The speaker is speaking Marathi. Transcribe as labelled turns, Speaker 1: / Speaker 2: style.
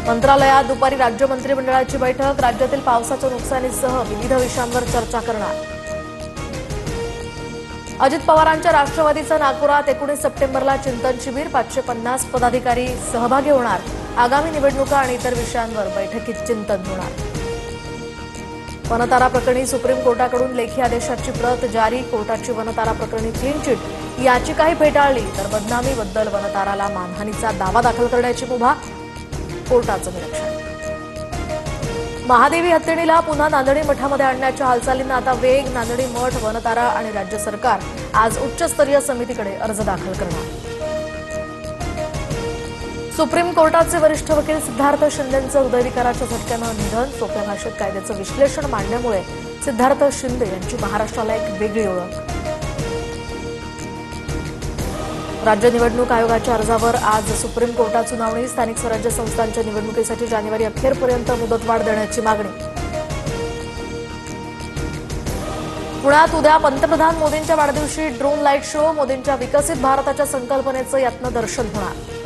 Speaker 1: मंत्रालयात दुपारी राज्य मंत्रिमंडळाची बैठक, राज्यातील पावसाच्या नुकसानीसह विविध विषयांवर चर्चा करणार। अजित पवारांच्या राष्ट्रवादीचं नागपुरात 19 सप्टेंबरला चिंतन शिबिर, 550 पदाधिकारी सहभागी होणार। आगामी निवडणुका आणि इतर विषयांवर बैठकीत चिंतन होणार। वनतारा प्रकरणी सुप्रीम कोर्टाकडून लेखी आदेशाची प्रत जारी, कोर्टाची वनतारा प्रकरणी क्लीन चिट, याचिकाही फेटाळली तर बदनामीबद्दल वनताराला मानहानीचा दावा दाखल करण्याची मुभा, कोर्टाचं निरीक्षण। महादेवी हत्तीणीला पुन्हा नांदणी मठामध्ये आणण्याच्या हालचालींना आता वेग, नांदणी मठ, वनतारा आणि राज्य सरकार आज उच्चस्तरीय समितीकडे अर्ज दाखल करणार। सुप्रीम कोर्टाचे वरिष्ठ वकील सिद्धार्थ शिंदेंचं हृदयविकाराच्या झटक्यानं निधन, सोप्या भाषेत कायद्याचं विश्लेषण मांडण्यामुळे सिद्धार्थ शिंदे यांची महाराष्ट्राला एक वेगळी ओळख। राज्य निवडणूक आयोगाच्या अर्जावर आज सुप्रीम कोर्टात सुनावणी, स्थानिक स्वराज्य संस्थांच्या निवडणुकीसाठी जानेवारी अखेरपर्यंत मुदतवाढ देण्याची मागणी। पुण्यात उद्या पंतप्रधान मोदींच्या वाढदिवशी ड्रोन लाईट शो, मोदींच्या विकसित भारताच्या संकल्पनेचं यातनं दर्शन होणार।